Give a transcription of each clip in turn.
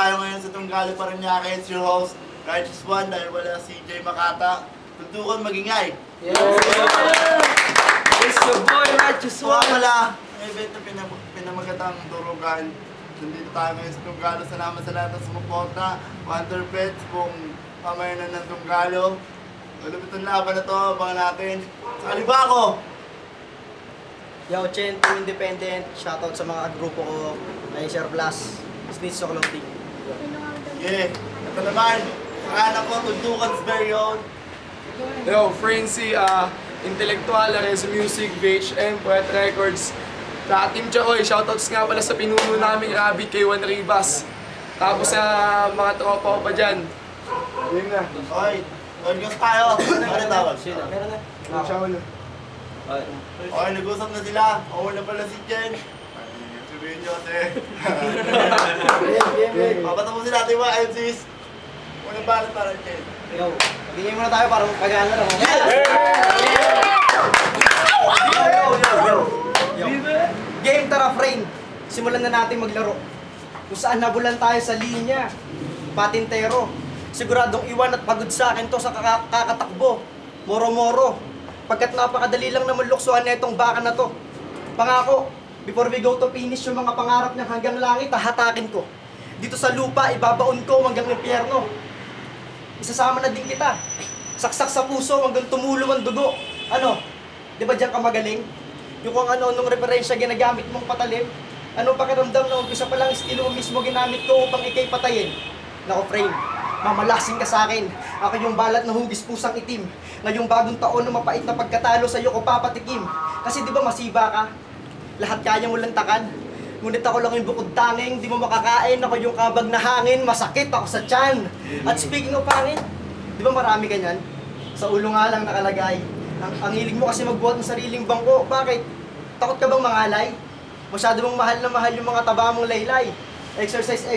tayo ngayon sa Tunggalo Parañaque. It's your host, Righteous One, dahil wala si Jay Makata. Tuntukan magingay. Yes! It's your boy, Righteous One! Wala, may event na pinamagatang durugan. Nandito tayo ngayon sa Tunggalo. Salamat sa lahat ng sumuporta. Wonder Pets, kung pamayanan ng Tunggalo. Malupit ang laban na to, abangan natin. Sa Alibako! Yo, Chen, Team Independent. Shoutout sa mga grupo ko. Sir Blas, Snitch Soclong Team. Yeah, ito naman. Pangalan ko, Tuntukan's very own. Yo, Frenzy, Intellectual, Arezzo Music, VHM, Poet Records. Sa Team Chaoy, shoutouts nga pala sa pinuno naming Rabbit kay Juan Ribas. Tapos sa mga tropa ko pa dyan. Yun na. Okay, orgas tayo. Ano tawag? Meron na. Ciao na. Okay, nag-usap na sila. Oo na pala si Jen. Sabihin nyo kasi. Papatapusin natin yung mga MCs. Unang balat para Jen. Yo, bigyan muna tayo para magpagana lang. Yo. Game, tara, friend. Simulan na natin maglaro. Kung saan nabulan tayo sa linya. Patintero. Siguradong iwan at pagod sa akin to sa kakatakbo. Moro-moro. Pagkat napakadali lang naman luksuhan na itong baka na to. Pangako, before we go to finish yung mga pangarap niya hanggang langit, hahatakin ko. Dito sa lupa, ibabaon ko hanggang impyerno. Isasama na din kita. Saksak sa puso hanggang tumulo ang dugo. Ano? Di ba diyan ka magaling? Yung kung ano-anong referensya ginagamit mong patalim? Anong pakiramdam na umpisa pa lang estilo mo mismo ginamit ko upang ikay patayin? Nako, frame. Mamalasing ka sa akin. Ako yung balat na hugis pusang itim. Ngayong bagong taon na mapait na pagkatalo sa'yo ko papatikim. Kasi di ba masiba ka? Lahat kaya mo lantakan. Ngunit ako lang yung bukod tanging, di mo makakain. Ako yung kabag na hangin, masakit ako sa tiyan. At speaking of hangin, di ba marami ganyan? Sa ulo nga lang nakalagay. Ang hilig mo kasi magbuhat ng sariling bangko. Bakit? Takot ka bang mangalay? Masyado mong mahal na mahal yung mga taba mong laylay. Exercise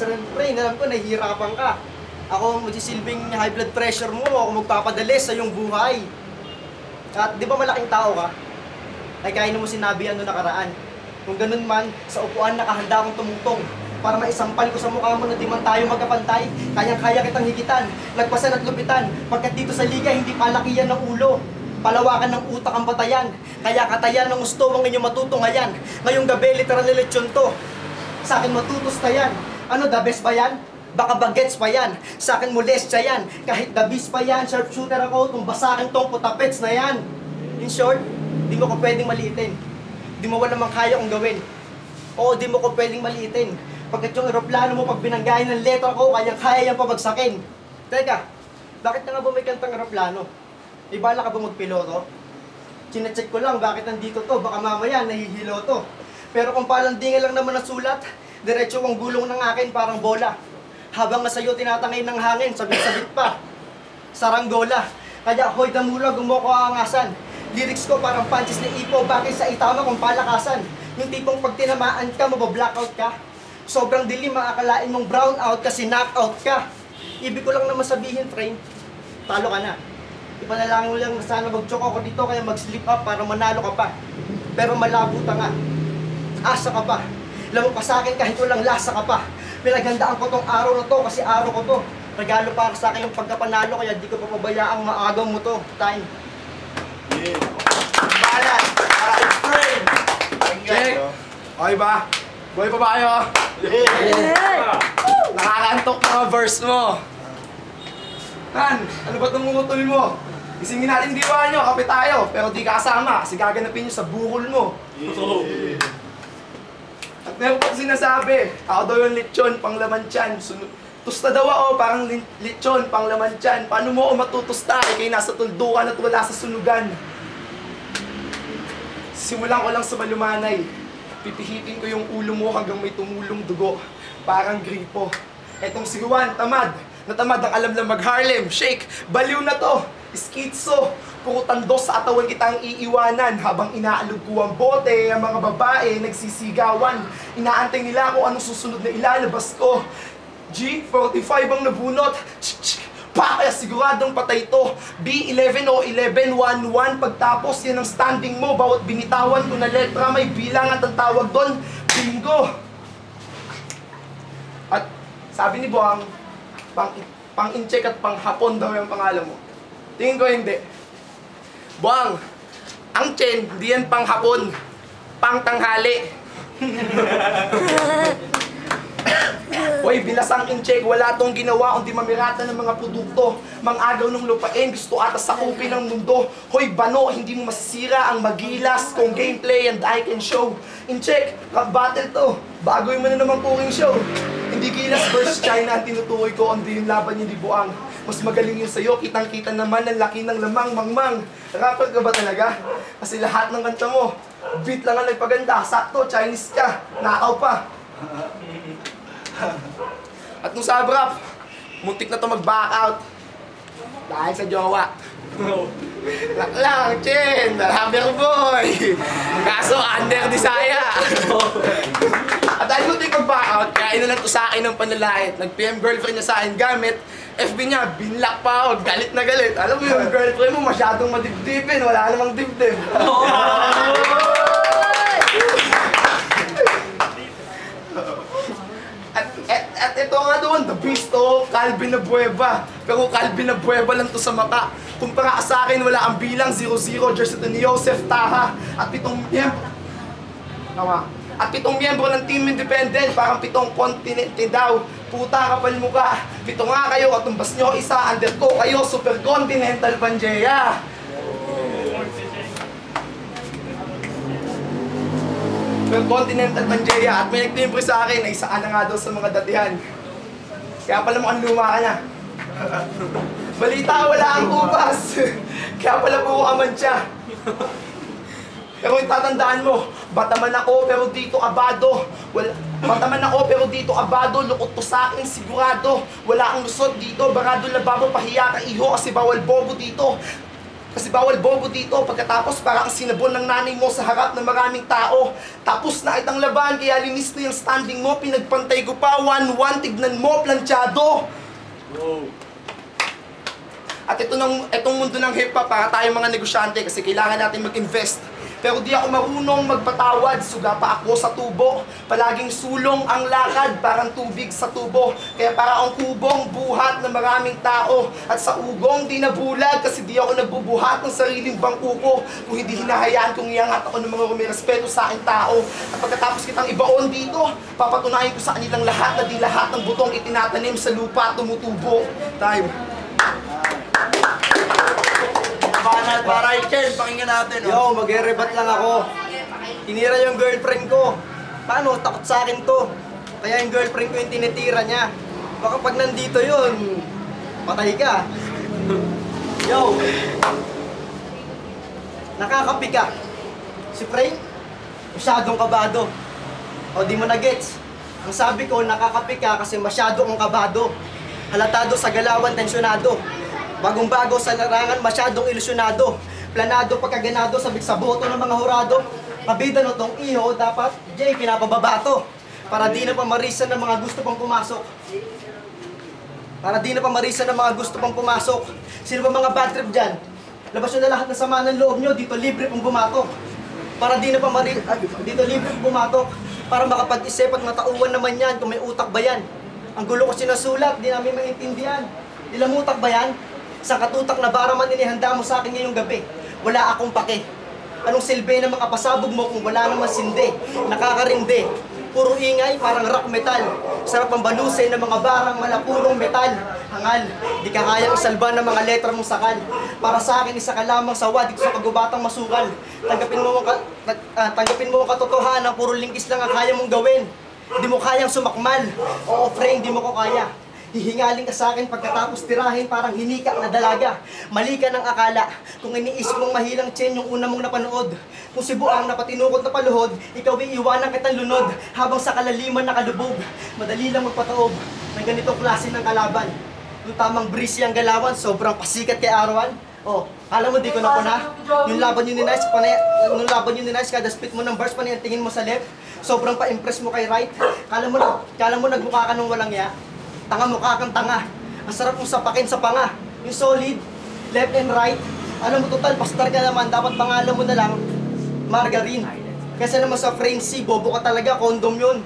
rin, pre. Alam ko, nahihirapan ka. Ako magsisilbing high blood pressure mo, ako magpapadali sa iyong buhay. At di ba malaking tao ka? Ay kaya mo sinabi ano nakaraan. Kung ganun man, sa upuan nakahanda akong tumutong para maisampal ko sa mukha mo na di man tayo magkapantay. Kayang-kaya kitang higitan, lagpasan at lupitan. Pagkat dito sa liga, hindi palakiyan ng ulo. Palawakan ng utak ang batayan. Kaya katayan ng gusto ang inyong matutungayan. Ngayong gabi, literal na lechon to. Sa akin matutusta yan. Ano, the best ba yan? Baka bagets pa yan. Sa akin molestya yan. Kahit the beast pa yan, sharpshooter ako, tumbasakin tong putapets na yan. In short, di mo ko pwedeng maliitin. Di mo walang kaya kong gawin. Oo, di mo ko pwedeng maliitin. Pagkat yung aeroplano mo, pag binanggayan ng letra ko, kaya yan pabagsakin. Teka, bakit na nga ba may kantang aeroplano? May bala ka ba magpiloto? Chinecheck ko lang, bakit nandito to? Baka mamaya, nahihilo to. Pero kung palandingan lang naman ang sulat, diretso ang gulong ng akin parang bola. Habang nasa iyo tinatangay ng hangin, sabit-sabit pa. Saranggola. Kaya hoy damula, gumoko aangasan. Lyrics ko parang punches na ipo, bakit sa itama kung palakasan. Yung tipong pag tinamaan ka, mabablackout ka. Sobrang dilim, maakalain mong brown out kasi knockout ka. Ibig ko lang naman sabihin, friend, talo ka na. Ipanalangin mo lang sana mag-choke ako dito, kaya mag-slip up para manalo ka pa. Pero malabo ta nga. Asa ka pa. Lamang pa sa akin kahit walang lasa ka pa. Pinaghandaan ko tong araw na to kasi araw ko to. Regalo para sa akin yung pagkapanalo kaya di ko papabayaang maagaw mo to. Time. Yeah. Balat para friend. Check! Okay ba? Boy pa ba kayo? Yeah. Nakakantok mga verse mo. Han, ano ba't namumutol mo? Isingin natin diwa nyo, kape tayo. Pero di kasama kasi gaganapin nyo sa bukol mo. Yeah. At meron pa sinasabi, ako daw yung lechon, panglaman tiyan. Tusta daw ako, parang lechon, panglaman tiyan. Paano mo ako matutusta? Kaya nasa tuldukan at wala sa sunugan. Simulan ko lang sa malumanay. Pipihitin ko yung ulo mo hanggang may tumulong dugo. Parang gripo. Etong si Juan, tamad. Natamad ang alam lang mag-Harlem Shake. Baliw na to. Skitso. Puro tandos sa atawan kitang iiwanan. Habang inaalog ko ang bote, ang mga babae nagsisigawan. Inaantay nila kung anong susunod na ilalabas ko. G45 ang nabunot. Pa, kaya siguradong patay to. B11 o 1111. Pagtapos yan ang standing mo. Bawat binitawan ko na letra may bilang at ang tawag doon, bingo. At Sabi ni Buang, pang-incheck at pang-hapon daw yung pangalan mo. Tingin ko hindi. Buang, ang Chen, hindi yan pang-hapon, pang-tanghali. Hoy, bilasang in-check, wala tong ginawa kundi mamirata ng mga produkto. Mang-agaw ng lupain, gusto ata sakupin ng mundo. Hoy, bano, hindi mo masisira ang magilas kung gameplay and I can show. In-check, rap battle to. Bagoy mo na naman cooking show. Hindi gilas versus China ang tinutukoy ko, hindi yung laban niyo di Buang. Mas magaling yun sa'yo, kitang-kita naman ang laki ng lamang, mangmang. Rapper ka ba talaga? Kasi lahat ng kanta mo, beat lang ang nagpaganda. Sakto, Chinese ka, nakaw pa. At nung sa rap, muntik na to mag-back out. Dahil sa jowa. Laklang, Chen, rubber boy. Kaso, under desire. At dahil muntik mag-back out, kaya na lang to sa akin ng panlalait. Nag-PM girlfriend niya sa akin gamit. FB niya, binlock pa ako, galit na galit. Alam mo yung girlfriend mo, masyadong madibdibin, wala namang dibdib. At ito nga doon, the beast to, Calvin Abueva. Pero Calvin Abueva lang to sa mata. Kumpara ka sa akin, wala ang bilang 0-0, jersey to ni Joseph Taha. At pitong miyembro ng Team Independent, parang 7 kontinente daw. Puta kapal mukha, 7 nga kayo, katumbas nyo isa, under ko kayo, Super Continental Pangea. Super Continental Pangea, at may nagtimpre sa akin na isaan na nga daw sa mga datihan. Kaya pala mukhang luma ka na. Balita, wala ang upas. Kaya pala po kamantya. Pero itatandaan mo, bataman ako pero dito abado. Bataman ako pero dito abado, lukot to sa akin sigurado. Wala ang lusot dito, barado lababo, pahiya ka iho kasi bawal bobo dito. Kasi bawal bobo dito, pagkatapos parang sinabon ng nanay mo sa harap ng maraming tao. Tapos na itang laban, kaya linis na yung standing mo, pinagpantay ko pa, 1-1, tignan mo, planchado. Wow. At itong mundo ng hip-hop, para tayong mga negosyante kasi kailangan natin mag-invest. Pero di ako marunong magpatawad, suga pa ako sa tubo. Palaging sulong ang lakad, parang tubig sa tubo. Kaya para ang kubong buhat ng maraming tao. At sa ugong di nabulag kasi di ako nagbubuhat ng sariling bangko ko. Kung hindi hinahayaan kong iangat ako ng mga rumirespeto sa aking tao. At pagkatapos kitang ibaon dito, papatunayan ko sa kanilang lahat na di lahat ng butong itinatanim sa lupa tumutubo. Time. Banat para Chen, pakinggan natin. Yo, magre-rebat lang ako. Tinira yung girlfriend ko. Paano? Takot sa akin to. Kaya yung girlfriend ko yung tinitira niya. Baka pag nandito yun, patay ka. Yo! Nakakapi ka. Si Frank, masyadong kabado. O di mo na gets. Ang sabi ko, nakakapi ka kasi masyado kang kabado. Halatado sa galawan, tensyonado. Bagong-bago sa larangan, masyadong ilusyonado. Planado, pagkaganado, sabik sa boto ng mga hurado. Kabida no tong iho, dapat, Jay, pinapababato. Para di na pamarisan ng mga gusto pang pumasok. Para di na pamarisan ng mga gusto pang pumasok. Sino ba mga bad trip dyan? Labas nyo na lahat ng sama ng loob nyo, dito libre pang bumatok. Para di na dito libre pang bumatok. Para makapag-isip at matauhan naman yan kung may utak ba yan. Ang gulo ko sinasulat, di namin maintindihan. Ilang utak ba yan? Sa katutak na baraman inihanda mo sa akin ngayong gabi. Wala akong pake. Anong silbi na makapasabog mo kung wala naman sindi? Nakakarindi. Puro ingay, parang rock metal. Sarap ang balusay ng mga barang malapurong metal. Hangal, di ka kayang isalba ng mga letra mong sakal. Para sa akin, isa ka lamang sa wadik sa kagubatang masukal. Tanggapin mo ang katotohanan, puro lingkis lang ang kaya mong gawin. Di mo kayang sumakmal. Oo, friend, di mo ko kaya. Hihingaling ka sa akin pagkatapos tirahin parang hinika na dalaga. Mali ka ng akala kung iniisip mong mahilang Chen yung una mong napanood. Kung si Buang na patinukot na paluhod, ikaw ay iwanan kitang lunod habang sa kalaliman nakalubog. Madali lang magpataob ng ganitong klase ng kalaban. Yung tamang breeze ang galawan, sobrang pasikat kay Arawan. Oh, kala mo di ko na kuna? Yung laban yun ni Nice, kada spit mo ng bars, panay tingin mo sa left. Sobrang pa-impress mo kay right. Kala mo nagmukha ka nung walang ya. Tanga mukha kang tanga. Ang sarap mong sapakin sa panga. Yung solid, left and right. Alam mo total, pastar ka naman. Dapat pangalan mo na lang, Margarine. Kasi naman sa Frenzy, bobo ka talaga, condom yun.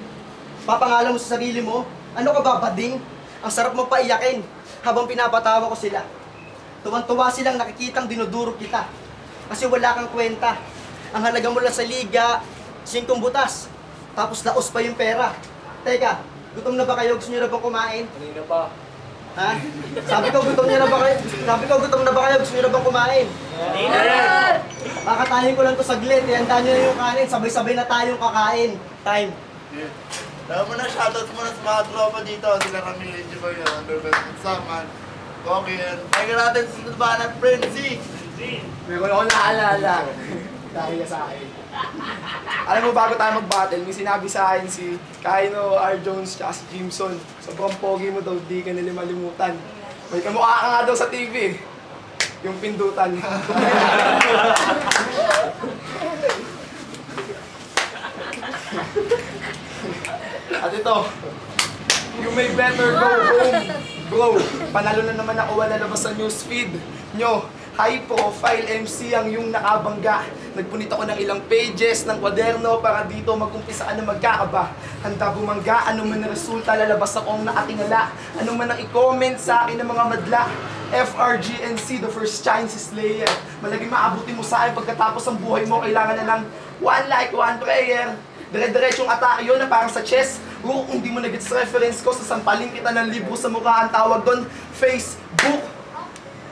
Papangalan mo sa sarili mo, Ano ka ba, bading? Ang sarap mo paiyakin habang pinapatawa ko sila. Tuwan-tuwa silang nakikitang dinuduro kita. Kasi wala kang kwenta. Ang halaga mo lang sa liga, 5 butas. Tapos laos pa yung pera. Teka, gutom na ba kayo? Gusto nyo na bang kumain? Kanina pa. Ha? Sabi ko, gutom na ba kayo? Gusto nyo na bang kumain? Kakatayin ko lang to saglit. Ihanda nyo na yung kanin. Sabay-sabay na tayong kakain. Time. Dahil mo na, shoutouts mo na sa mga tropa dito. Sila Ramil, Jiboy, Underbelt, Saman, Kokin. Kaya natin sa sunod at Frenzy. Meron ako naalala. Dahil sa akin. Alam mo, bago tayo mag-battle, may sinabi sa akin si Kaino, R. Jones, at si Jimson. Sobrang pogi mo daw, di ka nila malimutan. May kamukha ka nga daw sa TV. Yung pindutan. At ito, you may better go home. Bro, panalo na naman ako wala labas sa newsfeed nyo. High profile MC ang yung nakabangga. Nagpunit ako ng ilang pages ng kwaderno para dito mag-umpisa ka na magkakaba. Handa bumangga, ano man ang resulta, lalabas akong nakatingala. Ano man ang i-comment sa akin ng mga madla. FRGNC, the first Chinese slayer. Malaging maabutin mo sa akin pagkatapos ang buhay mo, kailangan na ng one like, one prayer. Dire-diretsong atake yun na parang sa chess. Kung hindi mo nag-gets reference ko, sasampalin kita ng libro sa mukha. Ang tawag doon, Facebook.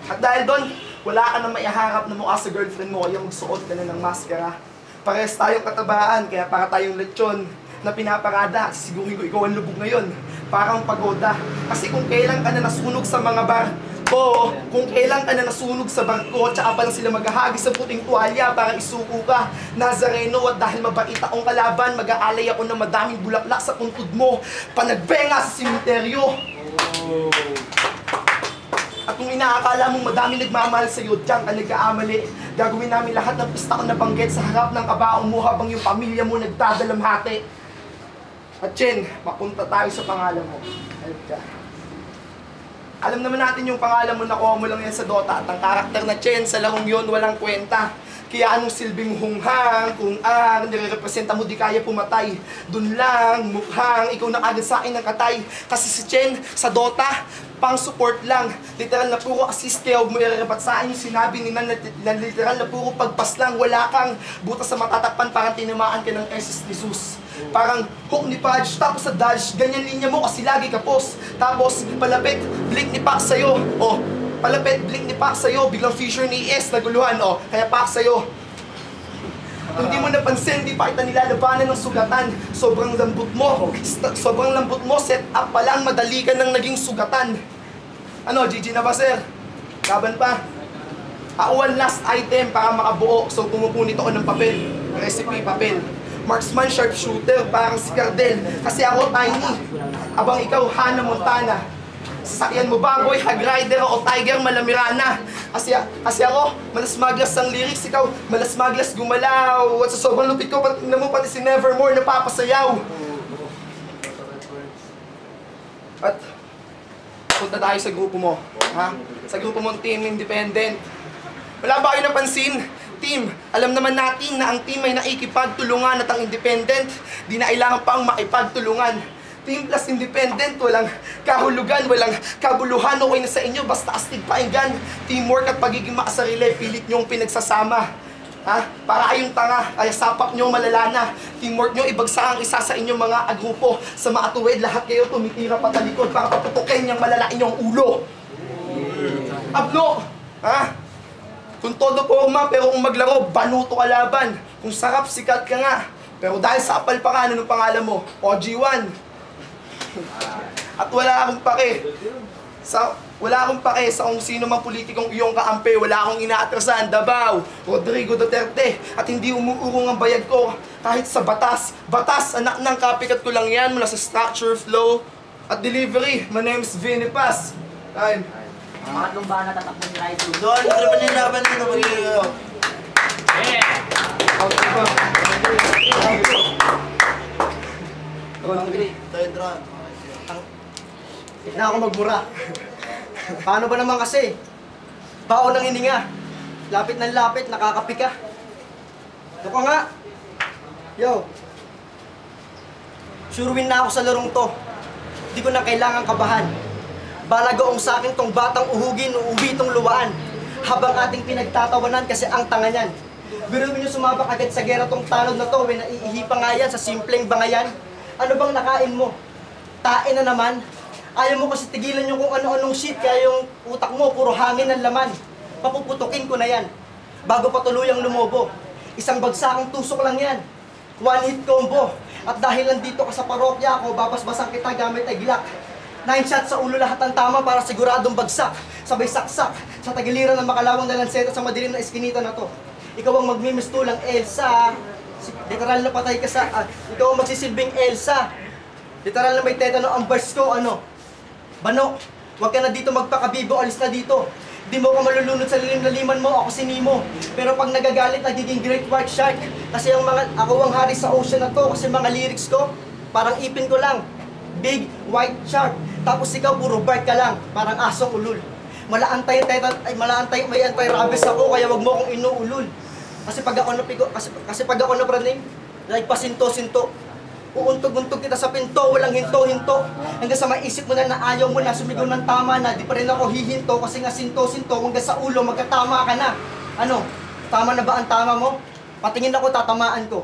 At dahil doon, wala ka na maiharap na mukha sa girlfriend mo, kaya magsuot ka na ng maskara. Parehas tayong katabaan, kaya para tayong lechon na pinaparada. Sigurin ko ikaw ang lubog ngayon, parang pagoda. Kasi kung kailan ka na nasunog sa mga bar, kung kailan ka na nasunog sa barko, tsaka pa lang sila maghahagi sa puting tuwalya para isuko ka, Nazareno, at dahil mabait akong kalaban, mag-aalay ako ng madaming bulaklak sa puntod mo, panagbenga sa simenteryo. At kung inaakala mong madaming nagmamahal sa'yo, diyan ka nag-aamali. Gagawin namin lahat ng pista ko na banggit sa harap ng kabaong mo habang yung pamilya mo nagdadalamhati. At Chen, mapunta tayo sa pangalan mo. Halip ka. Alam naman natin yung pangalan mo, nakuha mo lang yan sa Dota. At ang karakter na Chen sa larong yun, walang kwenta. Kaya anong silbing hunghang, kung ang nire-representa mo di kaya pumatay. Dun lang, mukhang, ikaw na agad sa akin ng katay. Kasi si Chen, sa Dota, pang support lang. Literal na puro assist, kaya huwag mo i-rebat sa akin yung sinabi ni Nan na literal na puro pagpas lang. Wala kang butas sa matatakpan, parang tinamaan ka ng SS ni Zeus. Parang hook ni Pudge, tapos sa dodge, ganyan linya mo kasi lagi ka post. Tapos palapit, blink ni Pac sa'yo. Palapit, blink ni Pac sa'yo, biglang feature ni ES, naguluhan, kaya Pac sa'yo. Kung di mo napansin, di pa kita nilalabanan ng sugatan. Sobrang lambot mo, set up pa lang, madali ka nang naging sugatan. Ano, GG na ba, sir? Laban pa? Ako ang last item para makabuo, so pumupunit ako ng papel. Recipe, papel. Marksman, sharpshooter, parang si Cardel. Kasi ako tiny, abang ikaw Hannah Montana. Sasakyan mo baboy, hag rider o tiger, malamirana. Kasi ako, malas maglas ang lyrics, ikaw malas maglas gumalaw. At sa sobrang lupit ko, tingnan mo pati si Nevermore napapasayaw. At punta tayo sa grupo mo, ha? Sa grupo mong Team Independent. Wala ba kayo napansin? Team, alam naman natin na ang team ay nakikipagtulungan at ang independent, di na kailangan pang makipagtulungan. Team plus independent, walang kahulugan, walang kabuluhan, okay na sa inyo, basta astig painggan. Teamwork at pagiging makasarili, pilit nyong pinagsasama. Ha? Para kayong tanga, kaya sapak nyo malalana. Teamwork nyo, ibagsa ang isa sa inyong mga agrupo. Sa maatuwid, lahat kayo tumitira patalikod para paputukin niyang malalain yung ulo. Ablo! Ha? Kung todo forma, pero kung maglaro, banuto ka laban. Kung sarap, sikat ka nga. Pero dahil sa apalpakan, anong pangalan mo? OG1. At wala akong pake sa kung sino mang politikong iyong kaampi. Wala akong inaatrasan, Davao, Rodrigo Duterte. At hindi umuurong ang bayad ko kahit sa batas. Batas, anak ng kapikat ko lang yan mula sa structure, flow, at delivery. My name is Vinny Paz. Time. Pangatlong ba natatakbo ni Raizu? Doon, ito naman yung laban nito, magiging Third round. Na ako magmura. Paano ba naman kasi? Baon ng hininga. Lapit ng lapit, nakakapika. Ito ka nga. Yo. Sure win na ako sa larong to. Di ko na kailangan kabahan. Balagoong sa akin tong batang uhugin, uuwi tong luwaan. Habang ating pinagtatawanan kasi ang tanga niyan. Biruin niyo sumabak agad sa gera tong talon na to, when naiihi pa nga yan sa simpleng bangayan. Ano bang nakain mo? Tae na naman. Ayaw mo kasi tigilan yung kung ano-anong shit, kaya yung utak mo puro hangin ang laman. Papuputukin ko na yan, bago pa tuluyang lumobo. Isang bagsakang tusok lang yan, one hit combo. At dahil nandito ka sa parokya ako, babasbasan kita gamit ay gilak. 9 shots sa ulo lahat ng tama para siguradong bagsak. Sabay saksak sa tagiliran ng makalawang na lanseta sa madilim na eskinita na to. Ikaw ang magmimistulang Elsa. Literal na patay ka sa... ikaw ang magsisilbing Elsa. Literal na may tetano ang burst ko, ano? Bano, huwag ka na dito magpakabibo, alis na dito. Di mo ka malulunod sa lilim-laliman mo, ako si Nemo. Pero pag nagagalit, nagiging great white shark. Kasi ako ang hari sa ocean na to, kasi mga lyrics ko, parang ipin ko lang. Big white shark. Tapos ikaw, puro bark ka lang, parang asong ulul. May anti-rabies ako, kaya wag mo akong inuulul. Kasi pag ako napraning, like pasinto-sinto. Uuntog-untog kita sa pinto, walang hinto-hinto. Hanggang sa maisip mo na ayaw mo na, sumigaw ng tama na, di pa rin ako hihinto, kasi nga sinto-sinto, hanggang sa ulo, magkatama ka na. Ano, tama na ba ang tama mo? Patingin ako, tatamaan ko.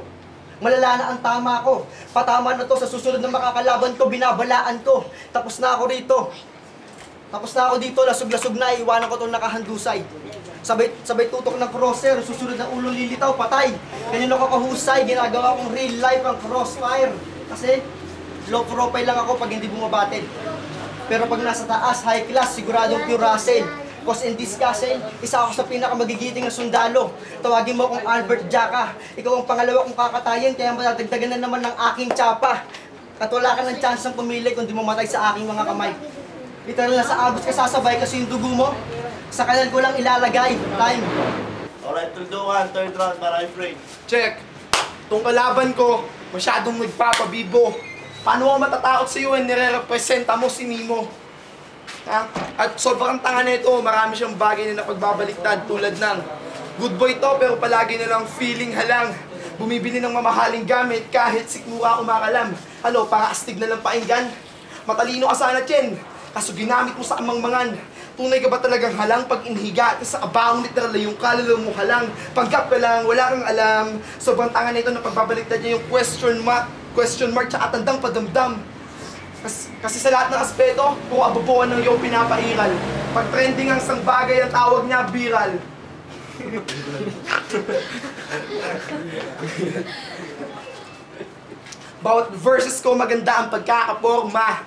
Malala na ang tama ko. Patama na to, sa susunod na makakalaban ko, binabalaan ko. Tapos na ako rito. Tapos na ako dito, lasog-lasog na, iwanan ko itong nakahandusay. Sabay tutok ng crosser, susunod na ulo lilitaw, patay. Kanino ko kahusay, ginagawa kong real life ang crossfire. Kasi low profile lang ako pag hindi bumabatid. Pero pag nasa taas, high class, siguradong pure Russell. Cause in this castle, isa ako sa pinakamagigiting na sundalo. Tawagin mo akong Albert Jaka. Ikaw ang pangalawa kong kakatayin, kaya matadagdagan na naman ng aking tsapa. At wala ka ng chance ng pumili kung di mo matay sa aking mga kamay. Literal na sa abot ka sasabay kasi yung dugo mo, sa kanal ko lang ilalagay. Time. Alright, tuldukan, third round para kay Frank. Check. Itong kalaban ko, masyadong nagpapabibo. Paano ako matatakot sa iyo when nire-representa mo si Nemo? Ha? At sobrang tanga na ito, marami siyang bagay na napagbabaliktad tulad ng good boy to pero palagi na lang feeling halang. Bumibili ng mamahaling gamit kahit sikmura kumakalam. Ano, para astig na lang painggan? Matalino ka sana, Chen. Kaso ginamit mo sa amang-mangan. Tunay ka ba talagang halang pag inhiga at sa abang literal na yung kaluluwa mo halang? Panggap ka lang, wala kang alam. Sobrang tanga na ito na pagbabaliktad niya yung question mark tsaka tandang padamdam. Kasi sa lahat ng aspeto, kung abubuan ng iyong pinapairal. Pag trending ang isang bagay, ang tawag niya viral. Bawat verses ko maganda ang pagkakaporma.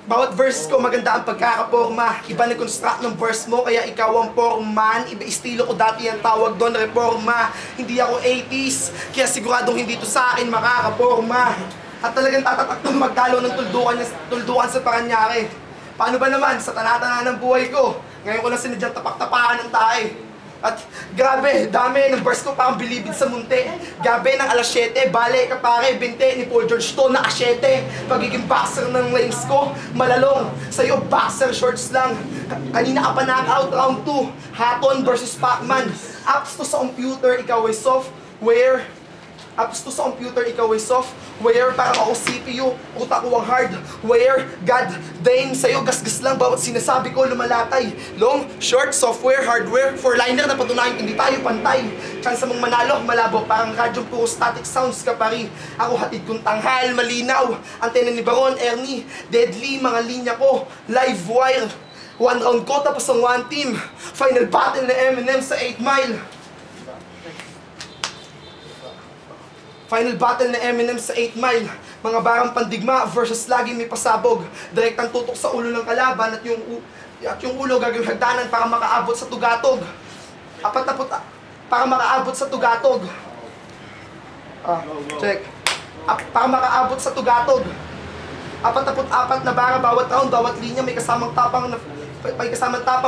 Bawat verses ko maganda ang pagkakaporma. Iba nag-construct ng verse mo, kaya ikaw ang porman. Iba estilo ko, dati ang tawag doon, reforma. Hindi ako 80s, kaya siguradong hindi to sa akin makakaporma. At talagang tatatak ng magdalo ng tuldukan sa Paranaque. Paano ba naman sa tanatanan ng buhay ko? Ngayon ko lang sinadyang tapak-tapakan ng tae. At grabe, dami ng verse ko parang bilibid sa munti. Gabi ng alas 7, bale kapare, 20 ni Paul George to na 7. Pagiging boxer ng lanes ko, malalong. Sa'yo boxer shorts lang. Kanina ka pa knockout round 2. Haton versus Pacman. Apps to sa computer, ikaw ay software. Apps to sa computer, ikaw ay software. Para ako CPU, utak ko ang hardware. God damn, sa'yo gasgas lang bawat sinasabi ko lumalatay. Long, short, software, hardware. Four-liner na patunayan, hindi tayo pantay. Chance mong manalo, malabo, parang radyo puro static sounds ka pari. Ako hatid kong tanghal, malinaw. Antena ni Baron, Ernie, deadly, mga linya ko. Live wire, one round ko tapos ang one team. Final battle na Eminem sa 8 Mile. Final battle na Eminem sa 8 Mile. Mga barang pandigma versus lagi may pasabog. Direktang tutok sa ulo ng kalaban at yung ulo gagawing hagdanan para makaabot sa tugatog. Para makaabot sa tugatog. Check. Para makaabot sa tugatog. 44 na bara bawat round, bawat linya may kasamang tapang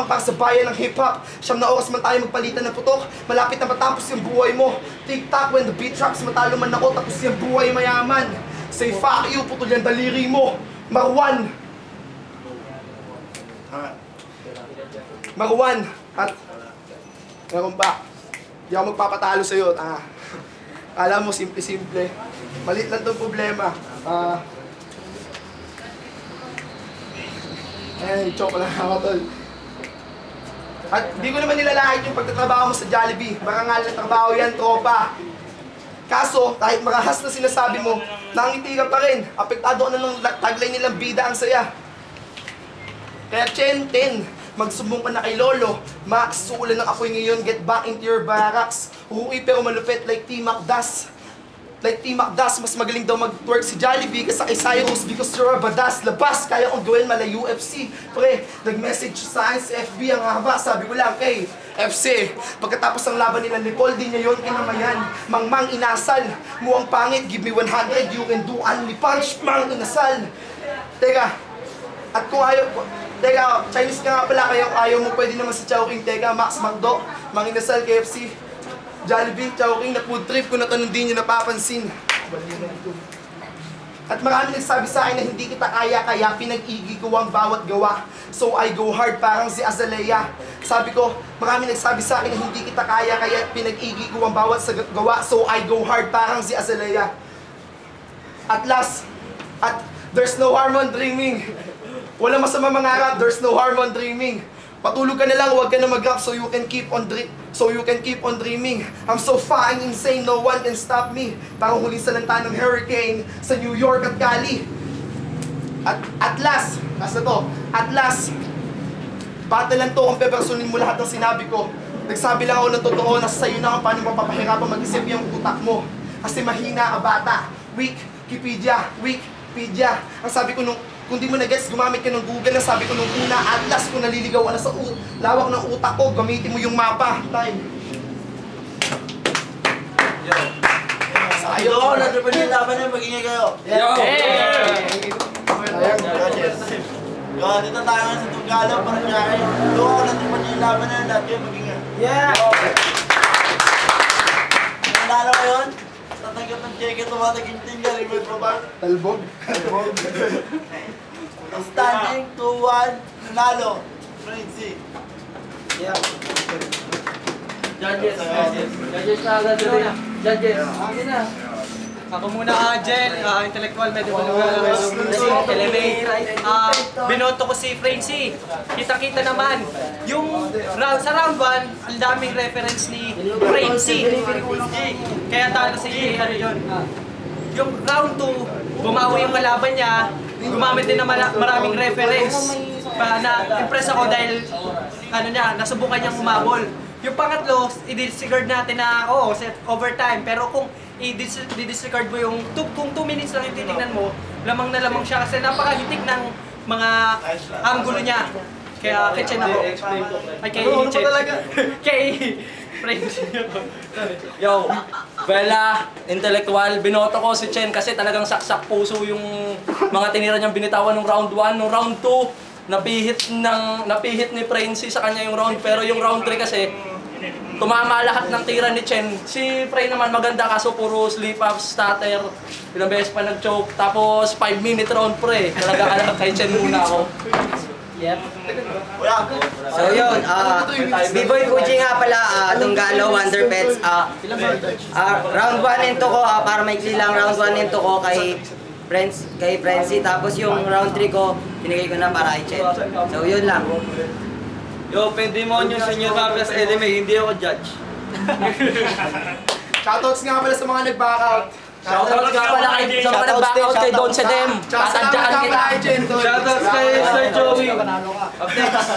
para sa bayan ng hip-hop. Siyam na oras man tayo magpalitan ng putok. Malapit na matapos yung buhay mo. Tik-tak when the beat drops, matalo man ako, tapos yung buhay mayaman. Say fuck you, putol yung daliri mo. Marwan. At meron ba? Di ako magpapatalo sa'yo. Alam mo, simple-simple. Malit lang itong problema. Joke lang ako, tol. At di ko naman nilalahit yung pagtatrabaho mo sa Jollibee. Marangal na trabaho yan, tropa. Kaso, kahit marahas na sinasabi mo, nangiti ka pa rin. Apektado ka na ng tagline nilang bida ang saya. Kaya Chen, magsumbong ka na kay Lolo. Max, suulan ng apoy ngayon, get back into your barracks. Uuwi pero malupit like T. Macdas. Like T. Macdas, mas magaling daw mag-twerk si Jollibee kaysa kay Cyrus because you're a badass. Labas, kaya kong gawin mala UFC. Pre, nag-message sa akin sa FB ang haba. Sabi ko lang, hey, FC, pagkatapos ng laban nila ni Paul, di ngayon kinamayan. Mangmang inasal, muwang pangit, give me 100, you can do only punch, mang inasal. Teka, at kung ayaw, teka, Chinese ka nga pala, kaya kung ayaw mo, pwede naman sa Chowking. Teka, Max Macdo, mang inasal, KFC. Jollibee, Chowking, na food trip ko na tanong di nyo napapansin. At marami nagsabi sa akin na hindi kita kaya pinag-igi ko ang bawat gawa. So I go hard parang si Azalea. Sabi ko, marami nagsabi sa akin na hindi kita kaya pinag-igi ko ang bawat gawa. So I go hard parang si Azalea. At last, there's no harm on dreaming. Walang masama mangarap, there's no harm on dreaming. Patulog ka na lang, huwag ka na mag-rap so you can keep on dreaming. I'm so fucking insane, no one can stop me. Parang huling salanta ng hurricane sa New York at Cali. At last, battle lang to kung pepersonin mo lahat ng sinabi ko. Nagsabi lang ako ng totoo na sa'yo na kung paano mapapahirapan mag-isip yung utak mo. Kasi mahina ka bata. Wikipedia. Ang sabi ko nung kung di mo na-gets, gumamit ka ng Google. Ang sabi ko nung una, atlas kung naliligaw ka na sa lawak ng utak ko, gamitin mo yung mapa. Time. Yo, nandun yung laban na, mag-ingay kayo. Yo! Yo, dito tayo nga sa Tunggalo, parang nyari. Yo, nandun yung laban na, lahat kayo mag-ingay. Yeah! Nalala ko yun? Tatanggap ng cheque, tumataging-ting, galimit mo ba? Talbog. Standing 2-1, nanalo. Frenzy. Yeah. Judges na agad rin. Judges. Akin na. Ako muna, Jen, intellectual, medical, binoto ko si Frenzy. Kita-kita naman, yung sa round 1, ang daming reference ni Frenzy. Kaya talo si ano yun. Yung round 2, bumawi yung kalaban niya, gumamit din ng maraming reference. Na-impress ako dahil nasubukan niyang umabol. Yung pangatlo, i-disregard natin na set overtime. Pero kung i-disregard mo yung kung 2 minutes lang yung titingnan mo, lamang na lamang siya kasi napakahitik ng mga angulo niya. Kaya kay Chen ako. Ay, kay Chen. Kay Friends. Yo, Bella, intellectual, binoto ko si Chen kasi talagang saksak puso yung mga tinira niyang binitawan nung round 1. Nung round 2, napihit ni Frenzy sa kanya yung round, pero yung round 3 kasi tumama lahat ng tira ni Chen. Si Frey naman maganda kaso puro sleep up, stutter, ilang beses pa nag-choke, tapos 5-minute round pre. Talaga kay Chen muna ako. Yep. So yun, B-Boy Fuji nga pala, Tunggalo, Wonder Pets. Round 1 into ko, para maikli lang, round 1 into ko kay Frenzy. Tapos yung round 3 ko, binigay ko na para kay Chen. So yun lang. Yo, Pendemonyo, Senior Marcos, LMA, hindi ako judge. Shoutouts nga pala sa mga nag-backout. Shoutout nga pala sa mga nag-backout kay Don Sedem. Tsaka salamat nga pala kay Chen. Shoutouts kay Sir Joey. Updates.